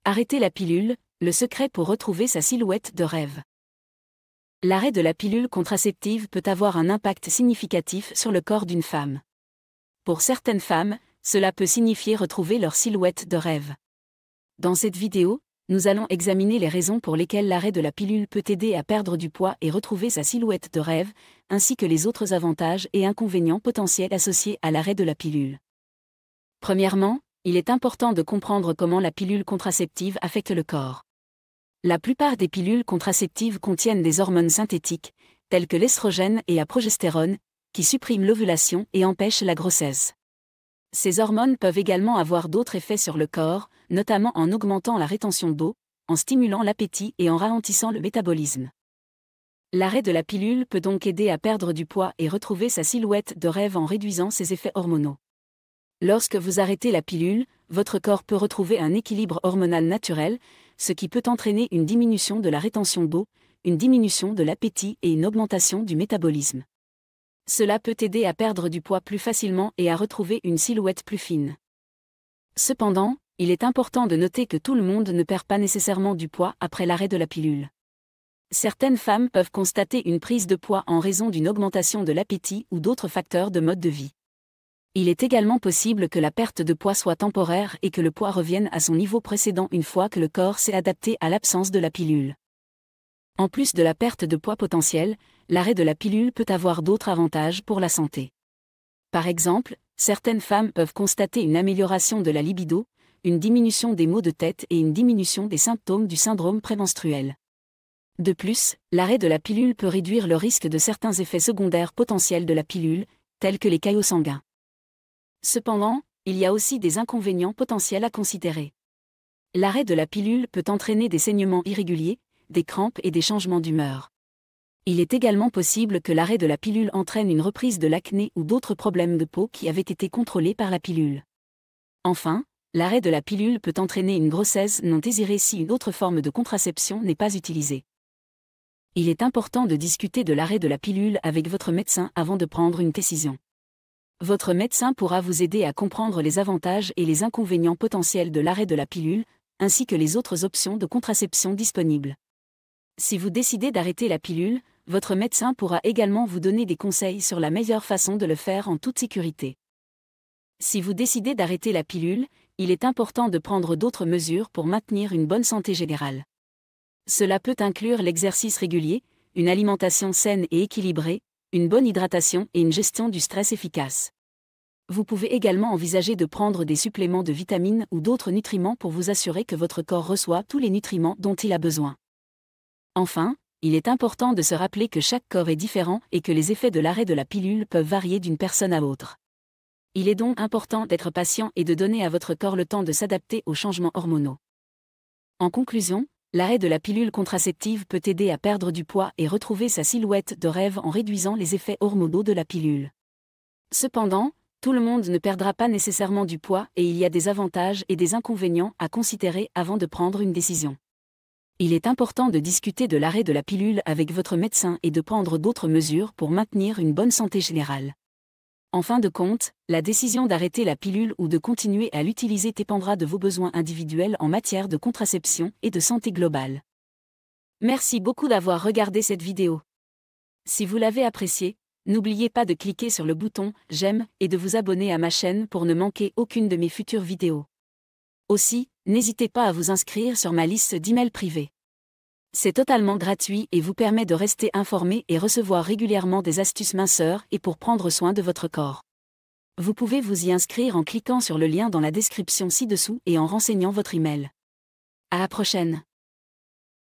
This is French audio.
Arrêtez la pilule, le secret pour retrouver sa silhouette de rêve. L'arrêt de la pilule contraceptive peut avoir un impact significatif sur le corps d'une femme. Pour certaines femmes, cela peut signifier retrouver leur silhouette de rêve. Dans cette vidéo, nous allons examiner les raisons pour lesquelles l'arrêt de la pilule peut aider à perdre du poids et retrouver sa silhouette de rêve, ainsi que les autres avantages et inconvénients potentiels associés à l'arrêt de la pilule. Premièrement, il est important de comprendre comment la pilule contraceptive affecte le corps. La plupart des pilules contraceptives contiennent des hormones synthétiques, telles que l'estrogène et la progestérone, qui suppriment l'ovulation et empêchent la grossesse. Ces hormones peuvent également avoir d'autres effets sur le corps, notamment en augmentant la rétention d'eau, en stimulant l'appétit et en ralentissant le métabolisme. L'arrêt de la pilule peut donc aider à perdre du poids et retrouver sa silhouette de rêve en réduisant ses effets hormonaux. Lorsque vous arrêtez la pilule, votre corps peut retrouver un équilibre hormonal naturel, ce qui peut entraîner une diminution de la rétention d'eau, une diminution de l'appétit et une augmentation du métabolisme. Cela peut aider à perdre du poids plus facilement et à retrouver une silhouette plus fine. Cependant, il est important de noter que tout le monde ne perd pas nécessairement du poids après l'arrêt de la pilule. Certaines femmes peuvent constater une prise de poids en raison d'une augmentation de l'appétit ou d'autres facteurs de mode de vie. Il est également possible que la perte de poids soit temporaire et que le poids revienne à son niveau précédent une fois que le corps s'est adapté à l'absence de la pilule. En plus de la perte de poids potentielle, l'arrêt de la pilule peut avoir d'autres avantages pour la santé. Par exemple, certaines femmes peuvent constater une amélioration de la libido, une diminution des maux de tête et une diminution des symptômes du syndrome prémenstruel. De plus, l'arrêt de la pilule peut réduire le risque de certains effets secondaires potentiels de la pilule, tels que les caillots sanguins. Cependant, il y a aussi des inconvénients potentiels à considérer. L'arrêt de la pilule peut entraîner des saignements irréguliers, des crampes et des changements d'humeur. Il est également possible que l'arrêt de la pilule entraîne une reprise de l'acné ou d'autres problèmes de peau qui avaient été contrôlés par la pilule. Enfin, l'arrêt de la pilule peut entraîner une grossesse non désirée si une autre forme de contraception n'est pas utilisée. Il est important de discuter de l'arrêt de la pilule avec votre médecin avant de prendre une décision. Votre médecin pourra vous aider à comprendre les avantages et les inconvénients potentiels de l'arrêt de la pilule, ainsi que les autres options de contraception disponibles. Si vous décidez d'arrêter la pilule, votre médecin pourra également vous donner des conseils sur la meilleure façon de le faire en toute sécurité. Si vous décidez d'arrêter la pilule, il est important de prendre d'autres mesures pour maintenir une bonne santé générale. Cela peut inclure l'exercice régulier, une alimentation saine et équilibrée, une bonne hydratation et une gestion du stress efficace. Vous pouvez également envisager de prendre des suppléments de vitamines ou d'autres nutriments pour vous assurer que votre corps reçoit tous les nutriments dont il a besoin. Enfin, il est important de se rappeler que chaque corps est différent et que les effets de l'arrêt de la pilule peuvent varier d'une personne à l'autre. Il est donc important d'être patient et de donner à votre corps le temps de s'adapter aux changements hormonaux. En conclusion, l'arrêt de la pilule contraceptive peut aider à perdre du poids et retrouver sa silhouette de rêve en réduisant les effets hormonaux de la pilule. Cependant, tout le monde ne perdra pas nécessairement du poids et il y a des avantages et des inconvénients à considérer avant de prendre une décision. Il est important de discuter de l'arrêt de la pilule avec votre médecin et de prendre d'autres mesures pour maintenir une bonne santé générale. En fin de compte, la décision d'arrêter la pilule ou de continuer à l'utiliser dépendra de vos besoins individuels en matière de contraception et de santé globale. Merci beaucoup d'avoir regardé cette vidéo. Si vous l'avez appréciée, n'oubliez pas de cliquer sur le bouton « J'aime » et de vous abonner à ma chaîne pour ne manquer aucune de mes futures vidéos. Aussi, n'hésitez pas à vous inscrire sur ma liste d'emails privés. C'est totalement gratuit et vous permet de rester informé et recevoir régulièrement des astuces minceurs et pour prendre soin de votre corps. Vous pouvez vous y inscrire en cliquant sur le lien dans la description ci-dessous et en renseignant votre email. À la prochaine.